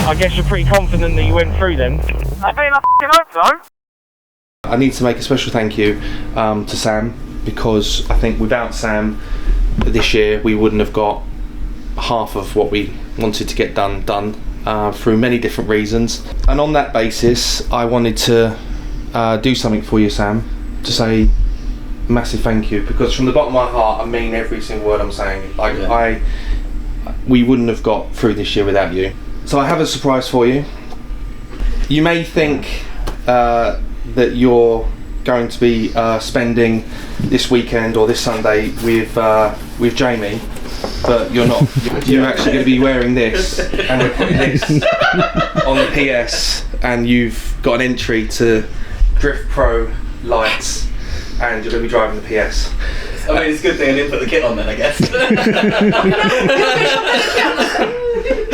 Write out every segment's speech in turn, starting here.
I guess you're pretty confident that you went through them. I mean, I hope so. I need to make a special thank you to Sam, because I think without Sam this year we wouldn't have got half of what we wanted to get done through many different reasons. And on that basis, I wanted to do something for you, Sam, to say a massive thank you, because from the bottom of my heart I mean every single word I'm saying. Like, yeah. We wouldn't have got through this year without you. So I have a surprise for you. You may think that you're going to be spending this weekend or this Sunday with Jamie, but you're not. You're actually going to be wearing this, and we're putting this on the PS, and you've got an entry to Drift Pro lights, and you're going to be driving the PS. I mean, it's a good thing I didn't put the kit on then, I guess.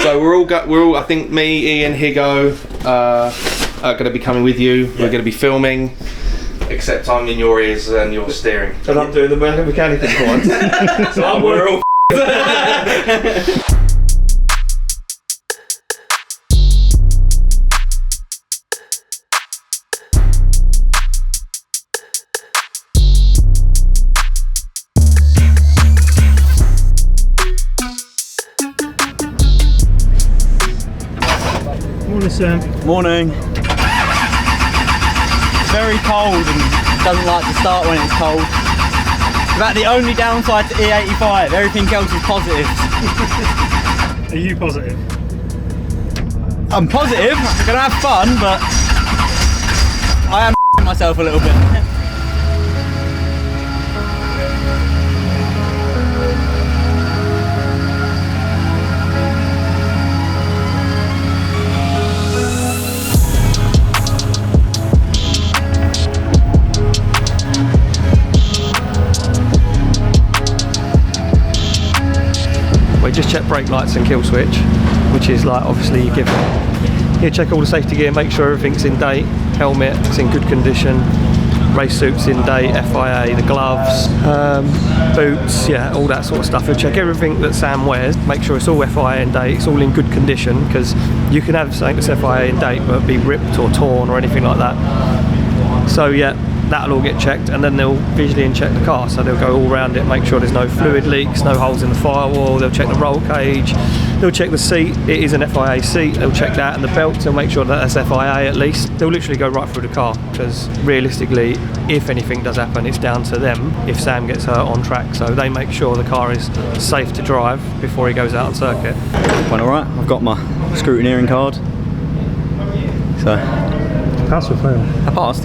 So we're all. I think me, Ian, Higo are going to be coming with you. Yeah. We're going to be filming, except I'm in your ears and you're steering. And I'm doing the mechanical points. So we're all. Morning, Sam. Morning. Very cold and doesn't like to start when it's cold. About the only downside to E85, everything else is positive. Are you positive? I'm positive, I'm gonna have fun, but I am myself a little bit. We just check brake lights and kill switch, which is like, obviously you check all the safety gear, make sure everything's in date, helmet is in good condition, race suits in date, FIA, the gloves, boots, yeah, all that sort of stuff. You'll check everything that Sam wears, make sure it's all FIA in date, it's all in good condition, because you can have something that's FIA in date but be ripped or torn or anything like that. So yeah, that'll all get checked, and then they'll visually check the car, so they'll go all around it, make sure there's no fluid leaks, no holes in the firewall, they'll check the roll cage, they'll check the seat, it is an FIA seat, they'll check that, and the belt, they'll make sure that that's FIA at least. They'll literally go right through the car, because realistically, if anything does happen, it's down to them if Sam gets hurt on track, so they make sure the car is safe to drive before he goes out on circuit. Went alright, I've got my scrutineering card. So... Pass or fail? I passed.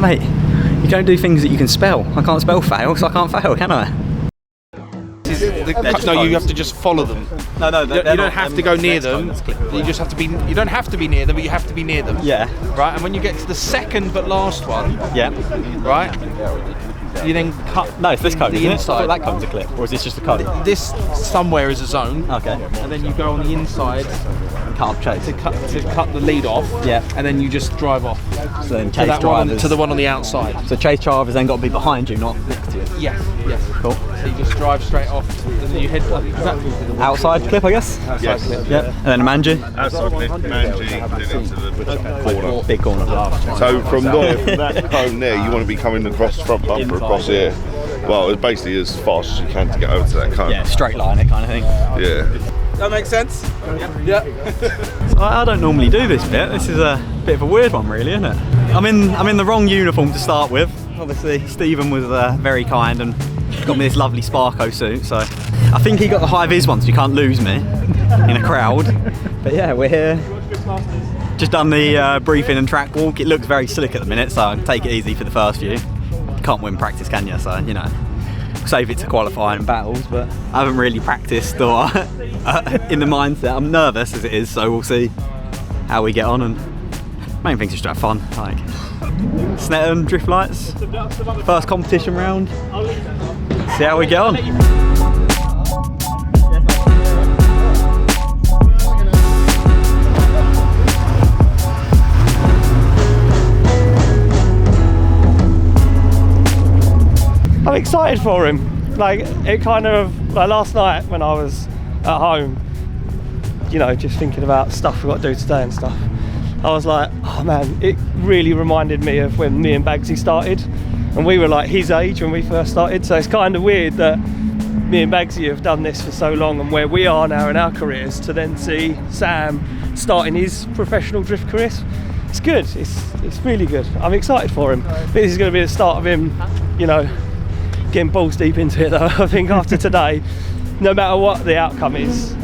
Mate, you don't do things that you can spell. I can't spell fail, so I can't fail, can I? No, you have to just follow them. No, you don't have to go near them. You just have to be. You don't have to be near them, but you have to be near them. Yeah. Right, and when you get to the second but last one. Yeah. Right. You then cut. No, it's this code, isn't inside. it? I thought that code's a clip, or is this just a code? This somewhere is a zone. Okay. And then you go on the inside. Cut up chase. To cut the lead off. Yeah. And then you just drive off. So then chase drivers. To the one on the outside. So chase drivers then got to be behind you, not next to you. Yes. Cool. So you just drive straight off, and then you head exactly to the outside clip, I guess. Outside clip. Yep. And then a manji. Outside clip, manji, then into the corner. Big corner. So from that cone there, you want to be coming across the front bumper, across here. Well, it's basically as fast as you can to get over to that cone. Yeah, straight line it kind of thing. Yeah. That makes sense? Yeah. So I don't normally do this bit. This is a bit of a weird one, really, isn't it? I'm in the wrong uniform to start with. Obviously, Stephen was very kind and got me this lovely Sparko suit. So I think he got the high vis one, so you can't lose me in a crowd. But yeah, we're here. Just done the briefing and track walk. It looks very slick at the minute, so take it easy for the first few. Can't win practice, can you? So, you know, save it to qualifying and battles, but I haven't really practiced or in the mindset. I'm nervous as it is, so we'll see how we get on, and main thing's just to have fun. Like Snettertin drift lights, first competition round, see how we get on. I'm excited for him. Like, it kind of, like last night when I was at home, you know, just thinking about stuff we've got to do today and stuff, I was like, oh man, it really reminded me of when me and Baggsy started, and we were like his age when we first started. So it's kind of weird that me and Baggsy have done this for so long and where we are now in our careers, to then see Sam starting his professional drift career. It's good, it's really good. I'm excited for him. This is going to be the start of him, you know, getting balls deep into it though. I think after today, no matter what the outcome is,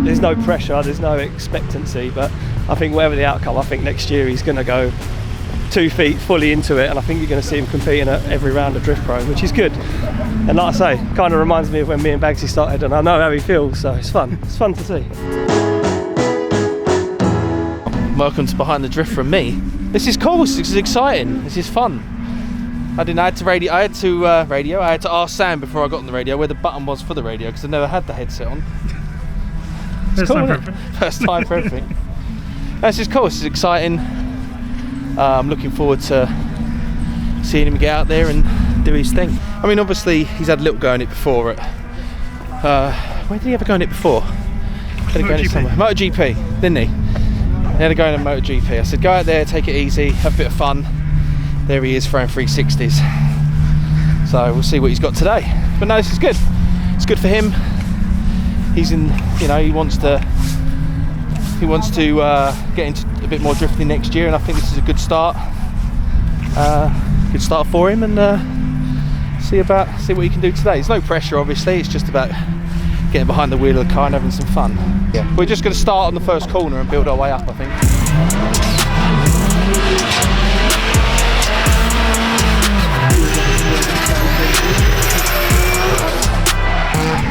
there's no pressure, there's no expectancy, but I think whatever the outcome, I think next year he's going to go 2 feet fully into it, and I think you're going to see him competing at every round of Drift Pro, which is good. And like I say, kind of reminds me of when me and Baggsy started, and I know how he feels, so it's fun to see. Welcome to Behind the Drift from me. This is cool, this is exciting, this is fun. I had to ask Sam before I got on the radio where the button was for the radio, because I never had the headset on. It's cool, isn't it? First time for everything. This is cool, this is exciting. I'm looking forward to seeing him get out there and do his thing. I mean, obviously he's had a little go in it before at, where did he ever go in it before? MotoGP, didn't he? He had a go in at MotoGP. I said, go out there, take it easy, have a bit of fun. There he is throwing 360s. So we'll see what he's got today. But no, this is good. It's good for him. He's in, you know, he wants to get into a bit more drifting next year, and I think this is a good start. Good start for him, and see what he can do today. There's no pressure, obviously. It's just about getting behind the wheel of the car and having some fun. Yeah. We're just going to start on the first corner and build our way up, I think.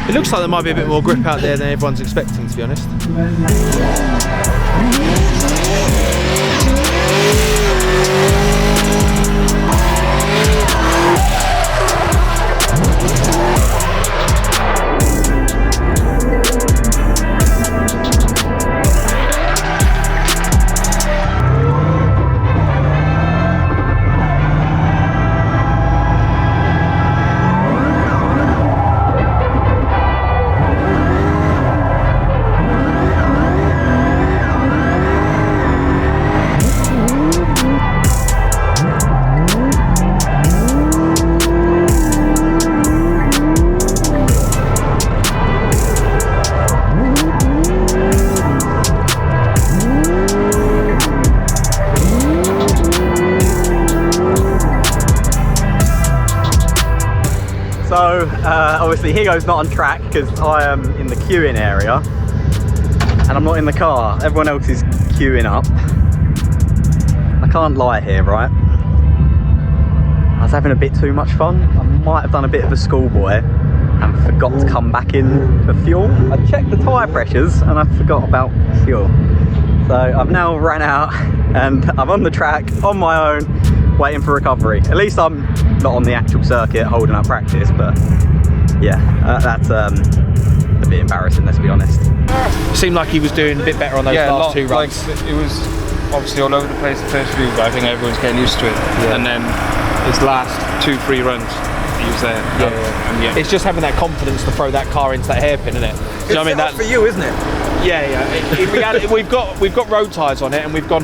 It looks like there might be a bit more grip out there than everyone's expecting, to be honest. So obviously Higo's not on track because I am in the queuing area and I'm not in the car. Everyone else is queuing up. I can't lie here, right? I was having a bit too much fun. I might have done a bit of a schoolboy and forgot to come back in for fuel. I checked the tyre pressures and I forgot about fuel. So I've now ran out and I'm on the track on my own, waiting for recovery. At least I'm not on the actual circuit holding up practice, but yeah, that's a bit embarrassing, let's be honest. It seemed like he was doing a bit better on those last two runs. Like, it was obviously all over the place the first few, but I think everyone's getting used to it. Yeah. And then his last 2-3 runs, he was there. Yeah. It's just having that confidence to throw that car into that hairpin, isn't it? Do you know what I mean? That's for you, isn't it? Yeah. In reality, we've got road tyres on it, and we've gone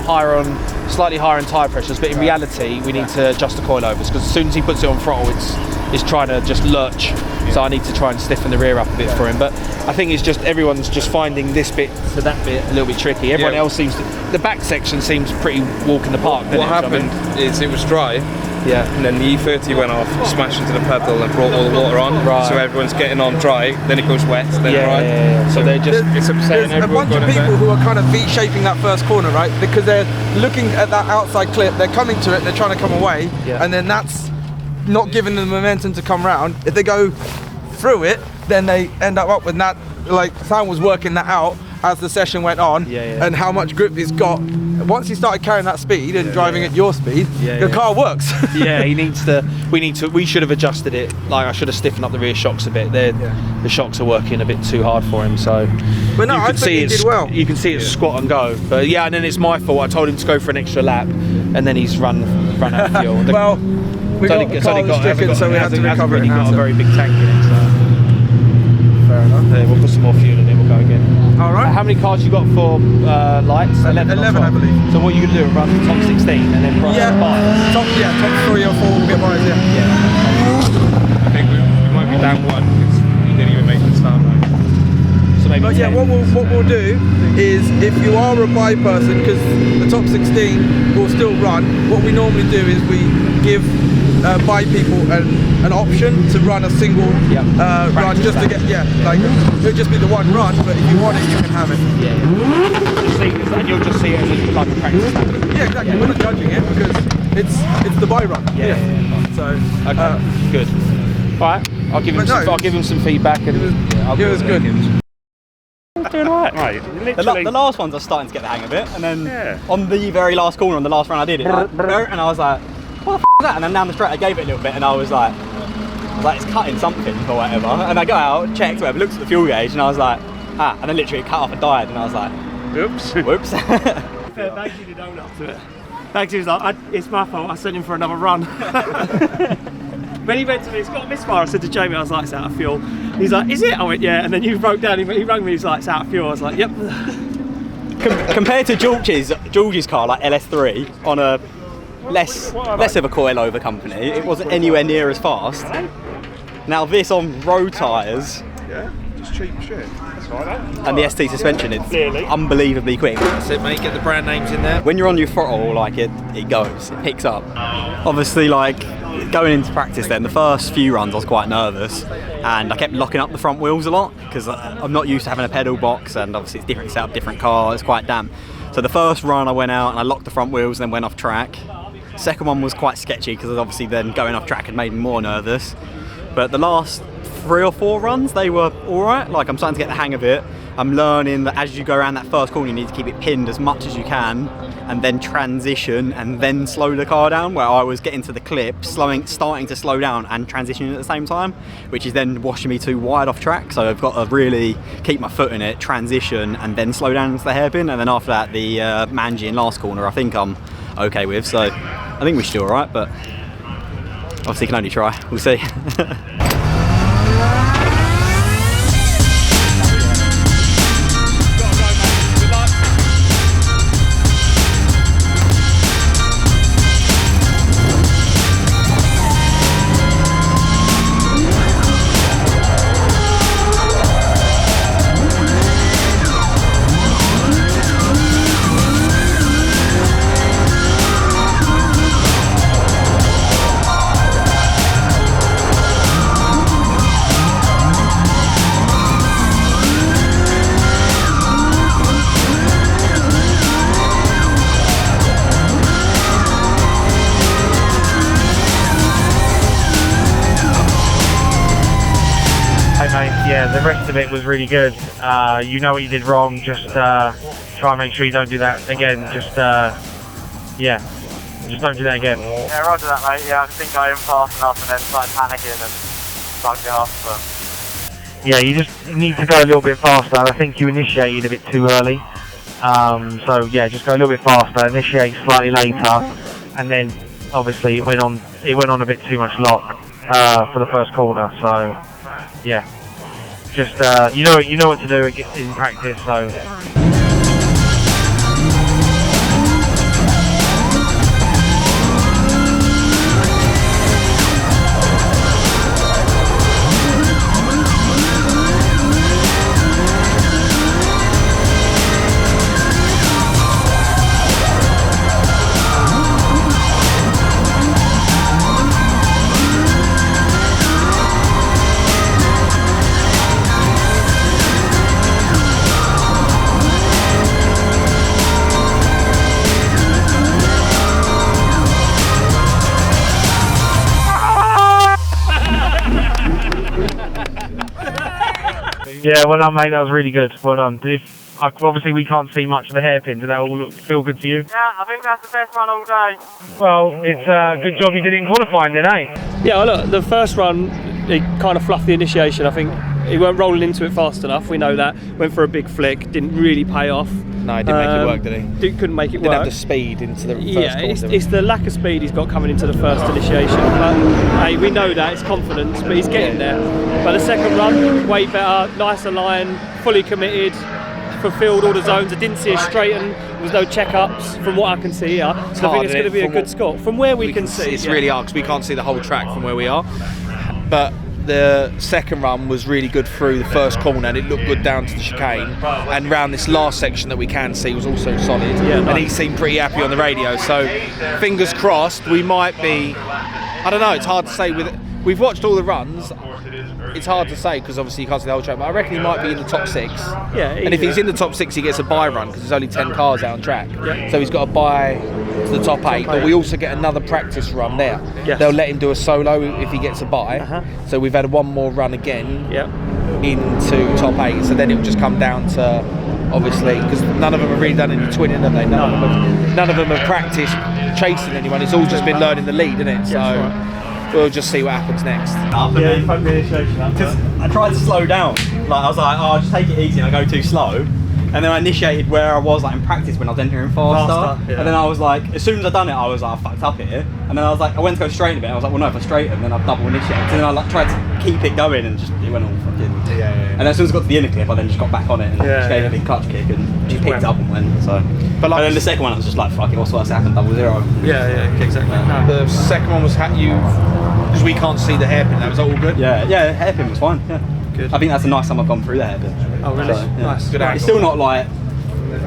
slightly higher in tyre pressures. But in reality, we need to adjust the coilovers, because as soon as he puts it on throttle, it's trying to just lurch. So I need to try and stiffen the rear up a bit for him. But I think it's just everyone's just finding this bit to that bit a little bit tricky. Everyone else seems to, the back section seems pretty walk in the park. What happened is it was dry. Yeah. And then the E30 went off, smashed into the pedal and brought all the water on. Right. So everyone's getting on dry, then it goes wet, then dry. Yeah. So they're just, it's upsetting everyone. There's a bunch of people who are kind of V-shaping that first corner, right? Because they're looking at that outside clip, they're coming to it, they're trying to come away, and then that's not giving them the momentum to come round. If they go through it, then they end up with that, like Sam was working that out as the session went on, and how much grip he's got. Once he started carrying that speed and driving at your speed, the car works. He needs to. We should have adjusted it. Like, I should have stiffened up the rear shocks a bit. The shocks are working a bit too hard for him. So, but no, I think he did well. You can see it squat and go. But and then it's my fault. I told him to go for an extra lap, and then he's run out of fuel. Well, we got the car stricken, so we had to recover it. He got a very big tank in it. So. Fair enough. We'll put some more fuel in it. We'll go again. All right. How many cards you got for lights? 11 I believe. So what are you going to do? Run top 16 and then run buys? Top 3 or 4 will get buys, yeah. I think we might be down 1 because we didn't even make the start line. So maybe But yeah, 10. what we'll do is, if you are a buy person, because the top 16 will still run, what we normally do is we give buy people an option to run a single run, just to get, like, it'll just be the one run, but if you want it, you can have it. And you'll just see it as like a practice. Yeah, exactly. We're not judging it because it's the buy run. So Okay, good. All right, I'll give him some feedback, and it was good. Doing all right, Mate, The last ones I was starting to get the hang of it, and then on the very last corner on the last run I did it, like, and I was like, what the f is that? And then down the straight I gave it a little bit, and I was like, it's cutting something or whatever. And I go out, checked, whatever, looked at the fuel gauge, and I was like, and then literally it cut off and died, and I was like, oops. whoops. Baggsy did own up to it. Baggsy was like, it's my fault, I sent him for another run. When he went to me, it's got a misfire. I said to Jamie, I was like, it's out of fuel. He's like, is it? I went, yeah. And then you broke down, he rang me, he's like, it's out of fuel. I was like, yep. Compared to George's car, like LS3, on a less of a coilover company, it wasn't anywhere near as fast. Now this on road tyres, Yeah, just cheap shit. That's all right. and the ST suspension, it's unbelievably quick. That's it, mate. Get the brand names in there. When you're on your throttle, like it goes, it picks up. Obviously, like going into practice then, the first few runs I was quite nervous, and I kept locking up the front wheels a lot because I'm not used to having a pedal box, and obviously it's different setup, different car, it's quite damp. So the first run I went out and I locked the front wheels and then went off track. Second one was quite sketchy because obviously then going off track had made me more nervous. But the last 3 or 4 runs, they were alright. Like, I'm starting to get the hang of it. I'm learning that as you go around that first corner, you need to keep it pinned as much as you can and then transition and then slow the car down, where I was getting to the clip, starting to slow down and transitioning at the same time, which is then washing me too wide off track. So I've got to really keep my foot in it, transition and then slow down into the hairpin. And then after that, the Manji in last corner, I think I'm okay with. So I think we're still alright, but obviously can only try. We'll see. Yeah, the rest of it was really good. You know what you did wrong, just try and make sure you don't do that again. Just don't do that again. Yeah, roger that, mate. Yeah, I just didn't go in fast enough and then started panicking and bugged it off. Yeah, you just need to go a little bit faster. I think you initiated a bit too early. So yeah, just go a little bit faster, initiate slightly later, and then obviously it went on a bit too much lock for the first corner. So yeah. Just you know what to do in practice, so. Yeah, well done, mate. That was really good. Well done. Obviously, we can't see much of the hairpins. Did that all feel good to you? Yeah, I think that's the best run all day. Well, it's a good job you did in qualifying then, eh? Yeah, well, look, the first run, it kind of fluffed the initiation. I think he weren't rolling into it fast enough. We know that. Went for a big flick, didn't really pay off. No, he didn't make it work, did he? Couldn't make it Didn't work. have the speed into the first Yeah, corner. it's the lack of speed he's got coming into the first initiation. But hey, we know that, it's confidence, but he's getting there. But the second run, way better, nicer line, fully committed. fulfilled all the zones. I didn't see a straighten. There was no check-ups from what I can see here. So I think it's going to be a good score from where we can see. It's really hard because we can't see the whole track from where we are. But the second run was really good through the first corner, and it looked good down to the chicane, and round this last section that we can see was also solid, and he seemed pretty happy on the radio, so fingers crossed we might be, I don't know, it's hard to say. We've watched all the runs, it's hard to say because obviously you can't see the whole track, but I reckon he might be in the top 6. Yeah, and if he's in the top 6 he gets a bye run because there's only 10 cars out on track, so he's got a bye to the top 8, but we also get another practice run there. They'll let him do a solo if he gets a bye, so we've had one more run again into top 8, so then it'll just come down to, obviously, because none of them have really done any twinning, have they? None of them have practiced chasing anyone, it's all just been learning the lead, isn't it? So we'll just see what happens next. Because I tried to slow down. Like I was like, oh, just take it easy, and I go too slow. And then I initiated where I was like in practice when I was entering faster. And then I was like, as soon as I done it, I was like, I fucked up here. And then I was like, I went to go straighten a bit. I was like, well, no, if I straighten, then I've double initiated. And then I like tried to keep it going, and just it went all fucking. And then as soon as I got to the inner clip, I then just got back on it and just gave it a big clutch kick and just picked it up and went. So. But like, and then the second one, I was just like, fuck it, what's worse happened? 0-0. Yeah, exactly. The second one was because we can't see the hairpin. That was all good. Yeah, hairpin was fine. Yeah, good. I think that's the nice time I've gone through the hairpin. Oh, really? So, yeah. Nice. Good angle. It's still not like. Do you know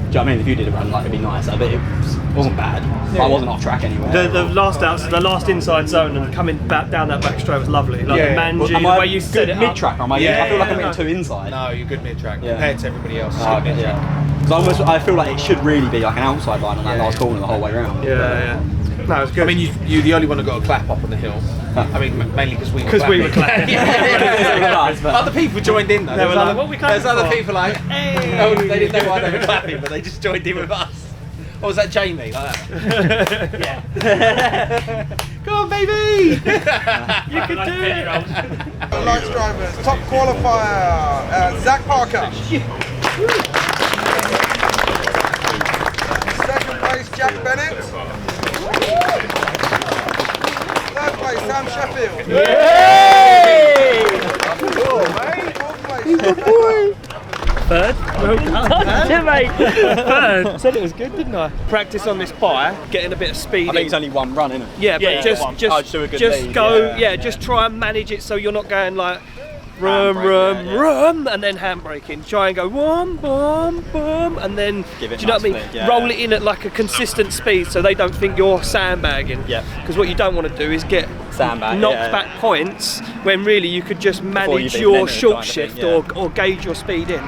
what I mean? If you did a run, like, it'd be nice. But it wasn't bad. But I wasn't off track anyway. The last inside zone and coming back down that back straight was lovely. Like the mangy, the way you set it mid track. I feel like I'm getting too inside. No, you're good mid track compared to everybody else. Because I feel like it should really be like an outside line on that last corner the whole way around. Yeah. No, it's good. I mean, you're the only one that got a clap up on the hill. I mean, mainly because we were clapping. Other people joined in though. They were like, what are we clapping There's other for? people like, hey. Oh, they didn't know why they were clapping, but they just joined in with us. Or was that Jamie? Like that? Yeah. Come on, baby! You can do it! Lights drivers, top qualifier, Zach Parker. Second place, Jack Bennett. Third place, Sam Sheffield. Fourth place, Third? Well done, mate. Third. I said it was good, didn't I? Practice on this bike, getting a bit of speed. I think it's only one run, isn't it? Yeah, but just go, just try and manage it so you're not going like rum, and then handbraking. Try and go boom, and then do you know what I mean? Roll it in at like a consistent speed so they don't think you're sandbagging. Yeah. Because what you don't want to do is get knocked back points when really you could just manage your short shift or gauge your speed in.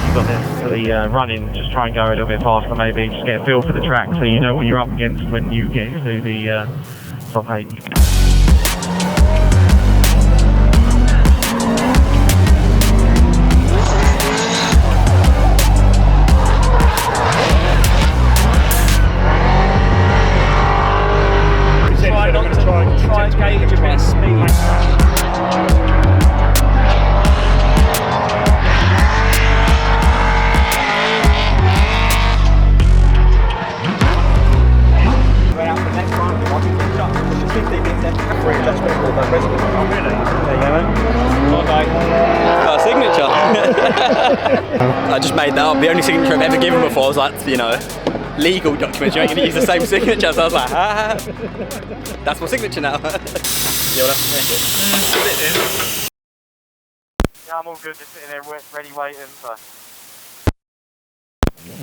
You've got the running, just try and go a little bit faster maybe, just get a feel for the track so you know what you're up against when you get to the top 8. Try and gauge a bit of speed. Signature. I just made that up. The only signature I've ever given before was like, you know, legal documents. You ain't gonna use the same signature. So I was like, that's my signature now. Yeah, well, that's Yeah, I'm all good, just sitting there ready waiting for.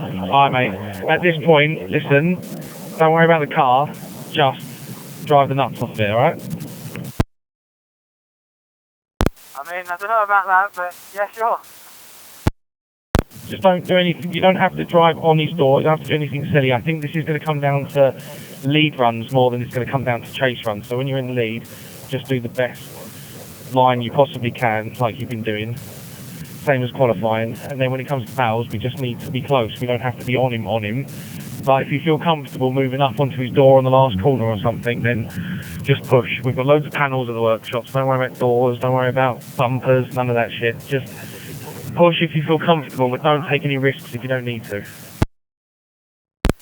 Alright mate, at this point, listen, don't worry about the car, just drive the nuts off of it, alright? I mean, I don't know about that, but yeah, sure. Just don't do anything, you don't have to drive on his door, you don't have to do anything silly. I think this is going to come down to lead runs more than it's going to come down to chase runs. So when you're in the lead, just do the best line you possibly can, like you've been doing. Same as qualifying. And then when it comes to battles, we just need to be close. We don't have to be on him. But if you feel comfortable moving up onto his door on the last corner or something, then just push. We've got loads of panels at the workshops. Don't worry about doors, don't worry about bumpers, none of that shit. Just Push if you feel comfortable, but don't take any risks if you don't need to.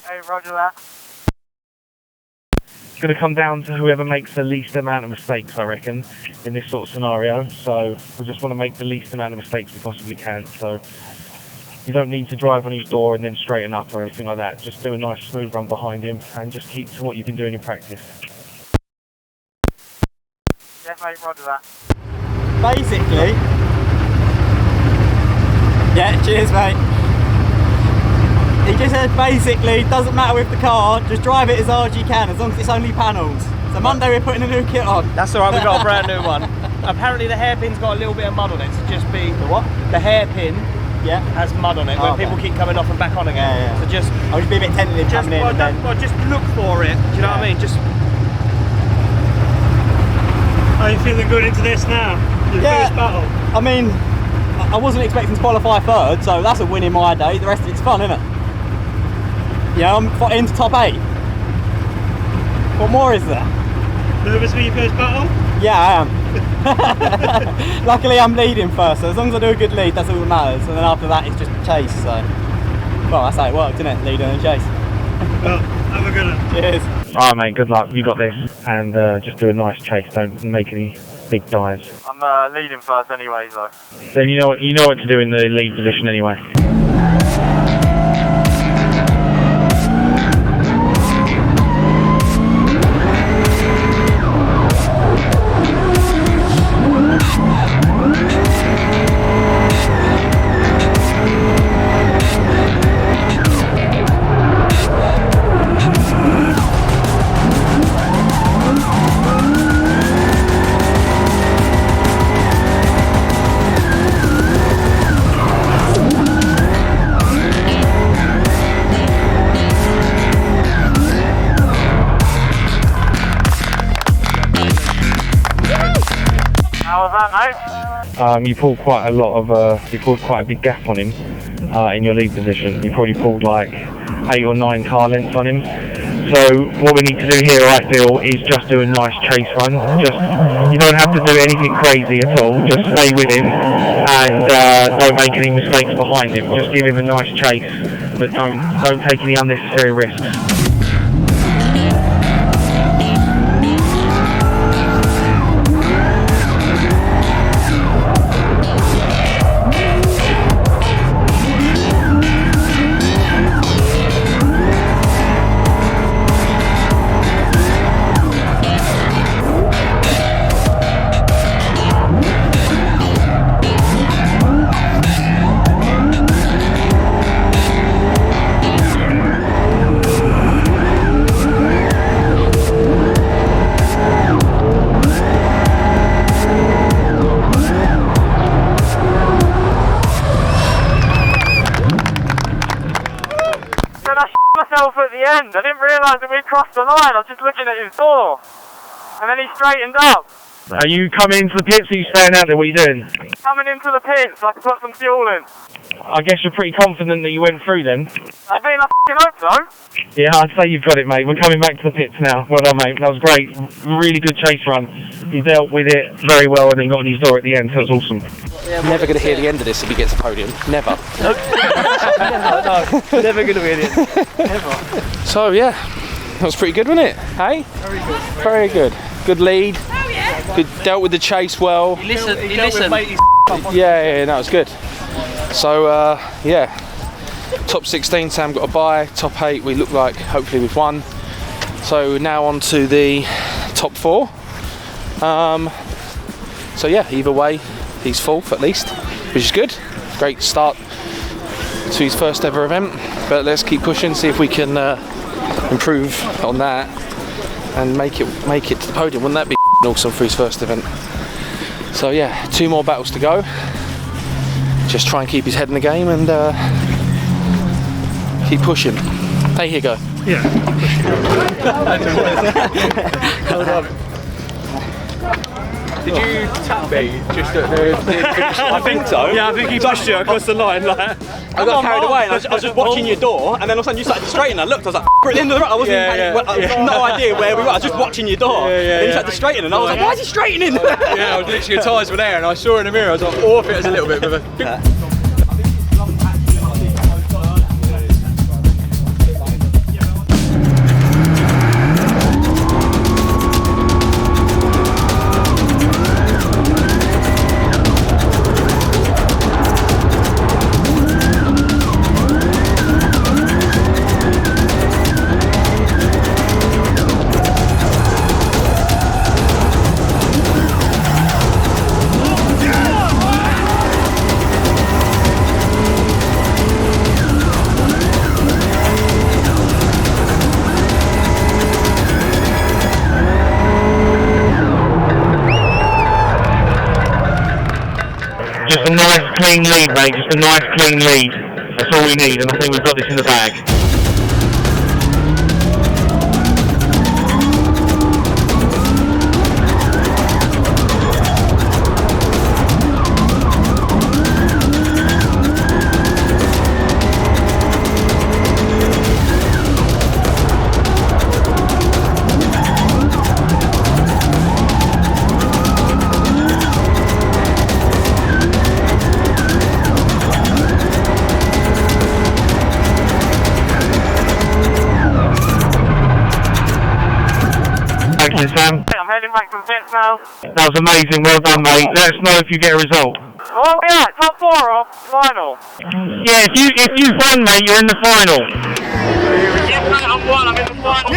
Hey, roger that. It's going to come down to whoever makes the least amount of mistakes, I reckon, in this sort of scenario. So we just want to make the least amount of mistakes we possibly can. So you don't need to drive on his door and then straighten up or anything like that. Just do a nice smooth run behind him and just keep to what you've been doing in practice. Yeah, mate, roger that. Basically, yeah, cheers mate. He just said basically, doesn't matter with the car, just drive it as hard as you can, as long as it's only panels. So Monday we're putting a new kit on. That's alright, we've got a brand new one. Apparently the hairpin's got a little bit of mud on it, so just be... The what? The hairpin Yeah. has mud on it, where people keep coming off and back on again. Yeah, yeah. So just... I'll just be a bit tentative Just, coming in and then... well, just look for it, do you know what I mean? Just... Are you feeling good into this now? Your first battle? I mean, I wasn't expecting to qualify third, so that's a win in my day. The rest of it's fun, isn't it? Yeah, I'm into top 8. What more is there? Nervous for your first battle? Yeah, I am. Luckily I'm leading first, so as long as I do a good lead, that's all that matters. And then after that it's just chase, so... Well, that's how it worked, isn't it? Lead and then chase. Well, have a good one. Cheers. Alright mate, good luck, you got this. And just do a nice chase, don't make any big dives. I'm leading first anyway, though. Then you know what to do in the lead position anyway. How was that, mate? You pulled quite a lot of, you pulled quite a big gap on him in your lead position. You probably pulled like 8 or 9 car lengths on him. So what we need to do here, I feel, is just do a nice chase run. Just, you don't have to do anything crazy at all. Just stay with him and don't make any mistakes behind him. Just give him a nice chase, but don't take any unnecessary risks. Myself at the end. I didn't realise that we'd crossed the line. I was just looking at his door. And then he straightened up. Are you coming into the pits or are you staying out there? What are you doing? Coming into the pits, I could put some fuel in. I guess you're pretty confident that you went through then. I mean, I f***ing hope so. Yeah, I'd say you've got it, mate. We're coming back to the pits now. Well done, mate. That was great. Really good chase run. You dealt with it very well and then got on his door at the end, so it was awesome. I'm never going to hear the end of this if he gets a podium. Never. No, never going to win it. Never. So yeah, that was pretty good, wasn't it? Hey? Very good. Very good. Good lead. Good, dealt with the chase well. He listened. Yeah, that was good. So yeah, top 16 Sam got a bye, top 8 we look like hopefully we've won. So now on to the top 4. So yeah, either way he's 4th at least, which is good. Great start to his first ever event, but let's keep pushing, see if we can improve on that and make it to the podium. Wouldn't that be awesome for his first event? So yeah, 2 more battles to go. Just try and keep his head in the game and keep pushing. Hey, here you go. Yeah. Hold on. Did you tap me just at the finish line? I think so. Yeah, I think he pushed you across the line. Like, I got carried away and I was just watching your door, and then all of a sudden you started to straighten. I looked, I was like, we're at the end of the road. I wasn't I had no idea where we were. I was just watching your door. Then you started to straighten, and I was like, why is he straightening? Yeah, I was literally, your tyres were there, and I saw in the mirror. I was like, off it as a little bit. Just a nice clean lead, mate. Just a nice clean lead. That's all we need, and I think we've got this in the bag. Thank you, Sam. I'm heading back from pits now. That was amazing. Well done, mate. Let us know if you get a result. Oh yeah, top 4 or final. Yeah, if you won, mate, you're in the final. Yes, mate, I'm one. I'm in the final.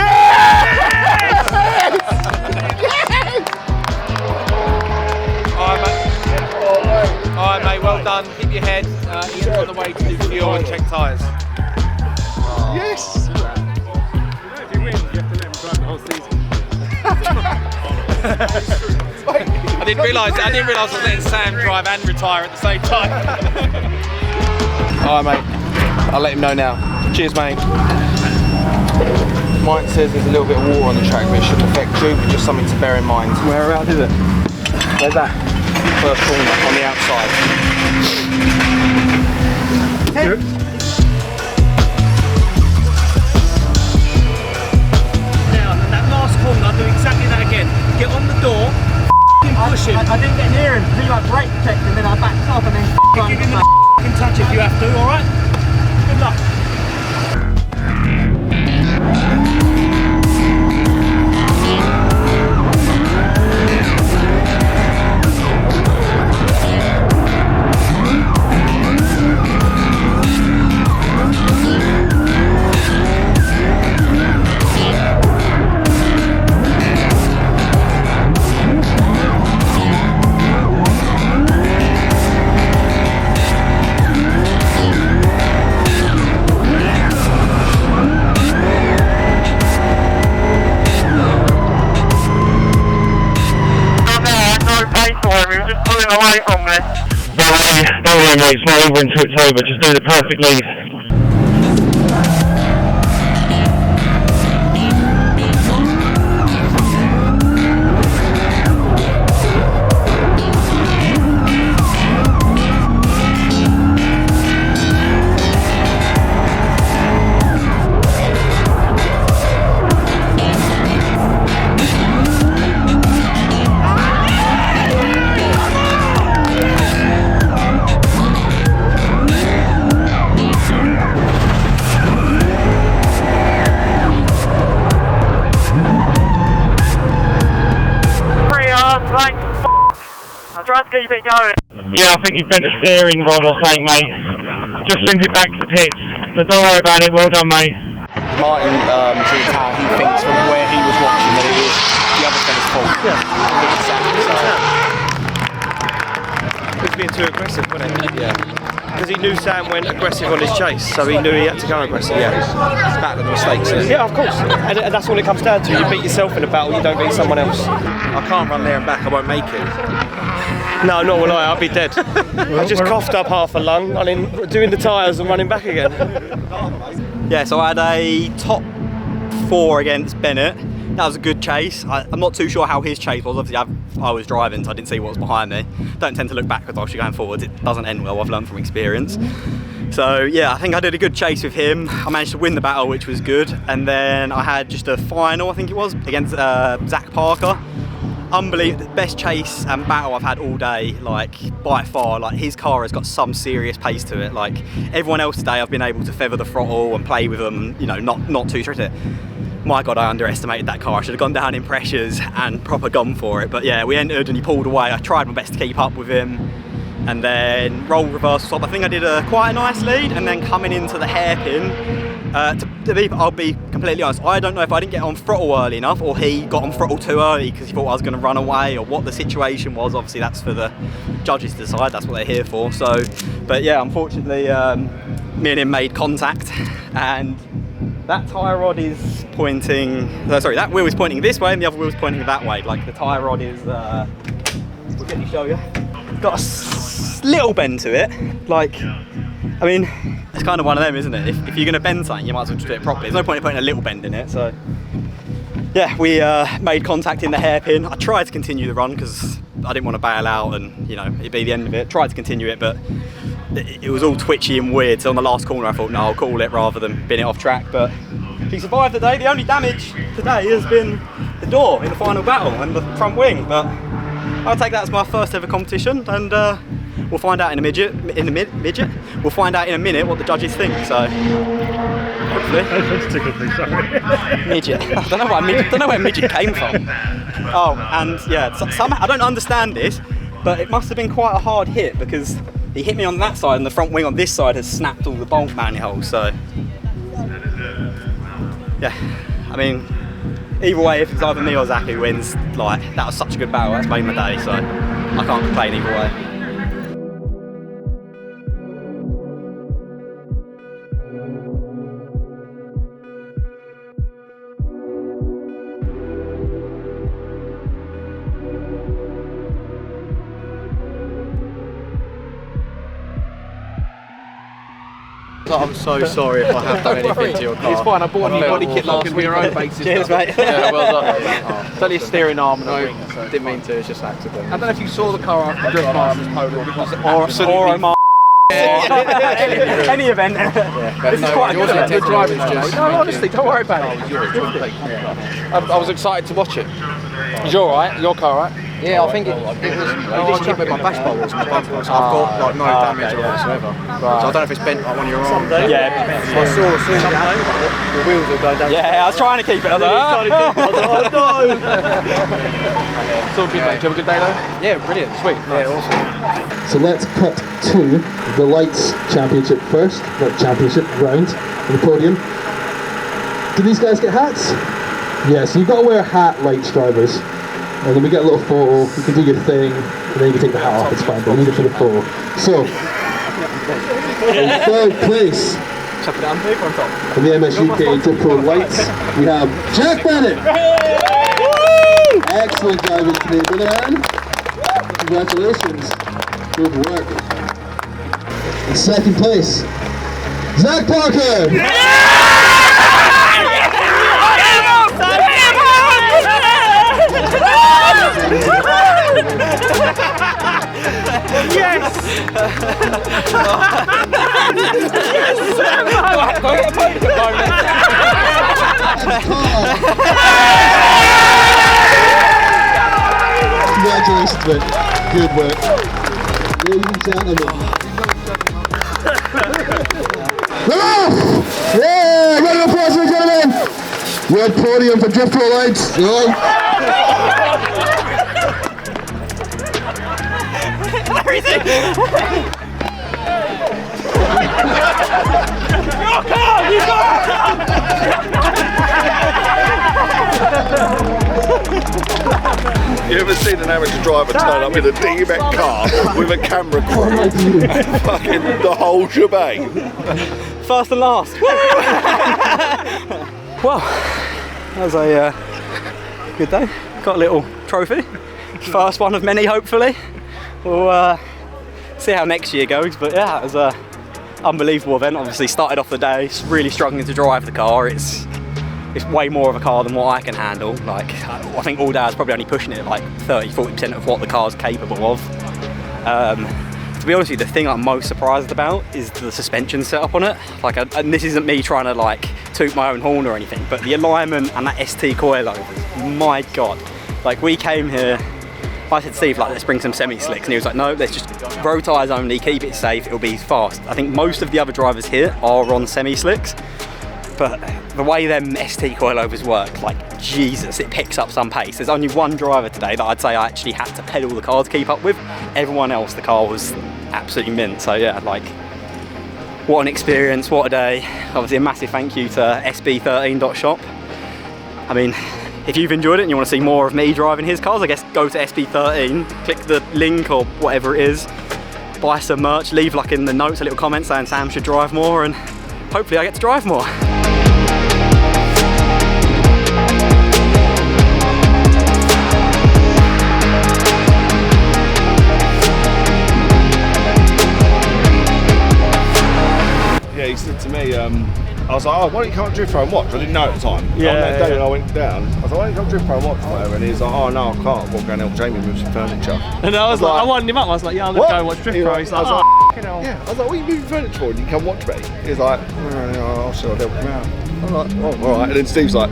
Alright mate, well done. Keep your head. Ian's on the way to do fuel and check tyres. Yes! If you win, you have to let him drive the whole season. I didn't realise I was letting Sam drive and retire at the same time. Alright mate, I'll let him know now. Cheers mate. Mike says there's a little bit of water on the track, but it shouldn't affect you, but just something to bear in mind. Whereabouts is it? Where's that? First corner on the outside. Now, that last corner, do exactly that again. Get on the door, push him. I didn't get near him, he like brake checked and then I backed up and then Give him a touch if you have to, alright? Good luck. Away from me. Don't worry, mate. It's not over until it's over. Just do the perfect lead. I'm trying to keep it going. Yeah, I think you bent the steering rod or something, mate. Just send it back to the pits. But don't worry about it. Well done, mate. Martin says how he thinks from where he was watching that it is the other fella's fault. He was being too aggressive, wasn't he? Yeah. Because he knew Sam went aggressive on his chase, so he knew he had to go aggressive. Yeah. It's back to the mistakes, isn't it? Yeah, of course. And that's all it comes down to. You beat yourself in a battle, you don't beat someone else. I can't run there and back, I won't make it. No, not will I. I'll be dead. I just coughed up half a lung, and then doing the tyres and running back again. Yeah, so I had a top 4 against Bennett. That was a good chase. I'm not too sure how his chase was. Obviously, I was driving, so I didn't see what was behind me. Don't tend to look backwards while you're going forwards. It doesn't end well. I've learned from experience. So yeah, I think I did a good chase with him. I managed to win the battle, which was good. And then I had just a final, I think it was, against Zach Parker. Unbelievable, best chase and battle I've had all day, like by far. Like his car has got some serious pace to it. Like everyone else today, I've been able to feather the throttle and play with them, you know, not too strict. My God, I underestimated that car. I should have gone down in pressures and proper gone for it. But yeah, we entered and he pulled away. I tried my best to keep up with him. And then roll reversal swap. I think I did quite a nice lead. And then coming into the hairpin, I'll be completely honest, I don't know if I didn't get on throttle early enough or he got on throttle too early because he thought I was going to run away or what the situation was. Obviously that's for the judges to decide, that's what they're here for. So, but yeah, unfortunately me and him made contact and that tyre rod is pointing, that wheel is pointing this way and the other wheel is pointing that way. Like the tyre rod is, we'll get you show you. Got a little bend to it. Like, I mean, it's kind of one of them, isn't it? If you're going to bend something, you might as well just do it properly. There's no point in putting a little bend in it. So, yeah, we made contact in the hairpin. I tried to continue the run because I didn't want to bail out and, you know, it'd be the end of it. Tried to continue it, but it was all twitchy and weird. So on the last corner, I thought, no, I'll call it rather than bin it off track. But he survived the day. The only damage today has been the door in the final battle and the front wing. But I'll take that as my first ever competition, and we'll find out in a midget. We'll find out in a minute what the judges think. So hopefully. Midget. I don't know where midget came from. Oh, and yeah, somehow I don't understand this, but it must have been quite a hard hit because he hit me on that side and the front wing on this side has snapped all the bolt manifolds. So yeah, I mean, either way, if it's either me or Zach who wins, like, that was such a good battle. That's made my day, so I can't complain either way. I'm so sorry if I have done anything to your car. It's fine, I bought a new body kit last week. For your own basis. Cheers, mate. Yeah, well done. It's only a steering arm and a wing. So. Didn't mean to, it's just accident. I don't know if you saw the car after Drift Masters Podium. Any event. Yeah, this is quite a good driving. No, honestly, don't worry about it. I was excited to watch it. Is you alright? Your car alright? Yeah, I think it was. I just checked where my bash bar was, my bumper, so I've got like no damage whatsoever. Right. So I don't know if it's bent like one of your arms. Yeah. I saw as soon as the wheels will go down. Yeah, I was trying to keep it. I was like, oh no! It's all good, mate. Did you have a good day though? Yeah, brilliant. Sweet. Yeah, awesome. So let's cut to the Lights Championship first, not championship round on the podium. Do these guys get hats? Yeah, so you've got to wear a hat, Lights drivers. And then we get a little photo, you can do your thing, and then you can take the hat off, it's fine, but we need it for the photo. So, in third place, in the MSUK Pro Lights, we have Jack Bennett! Excellent driving today, man. Congratulations. Good work. In second place, Zach Parker! Yes! Congratulations, mate. Good work. Ladies and gentlemen. Yeah, round of applause, ladies and gentlemen. We're at Podium for Drift Pro Lights. Everything! Your car! You got You ever seen an amateur driver turn up in a DMX car with a camera crew? Fucking the whole shebang. First and last. Well, that was a good day. Got a little trophy. First one of many, hopefully. We'll see how next year goes, but yeah, it was an unbelievable event. Obviously started off the day really struggling to drive the car. It's way more of a car than what I can handle. Like, I think all day I was probably only pushing it like 30-40% of what the car's capable of. To be honest with you, the thing I'm most surprised about is the suspension setup on it. Like, and this isn't me trying to like toot my own horn or anything, but the alignment and that ST coilovers, my God. Like, we came here, I said, Steve, like, let's bring some semi-slicks, and he was like, no, let's just road tyres only, keep it safe, it'll be fast. I think most of the other drivers here are on semi-slicks, but the way them ST coilovers work, like, Jesus, it picks up some pace. There's only one driver today that I'd say I actually had to pedal the car to keep up with. Everyone else, the car was absolutely mint. So yeah, like, what an experience, what a day. Obviously a massive thank you to sb13.shop. I mean, if you've enjoyed it and you want to see more of me driving his cars, I guess go to SB13, click the link or whatever it is, buy some merch, leave like in the notes a little comment saying Sam should drive more, and hopefully I get to drive more. he said to me, I was like, oh, why don't you come up Drift Pro and watch? I didn't know at the time. Yeah, On that day yeah. when I went down, I was like, why don't you come Drift Pro and watch? Whatever. And he was like, oh no, I can't. I'm going to help Jamie move some furniture. And I was like, I wanted him up. I was like, yeah, I'm going to go and watch Drift Pro. He's like, oh, fucking hell. Yeah, I was like, what are you moving furniture for? And you can come watch me. He's like, I'll sure I'll help him out. I'm like, oh, all right. And then Steve's like,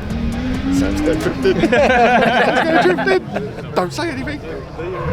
Sam's going drifting. Sam's going drifting. Don't say anything.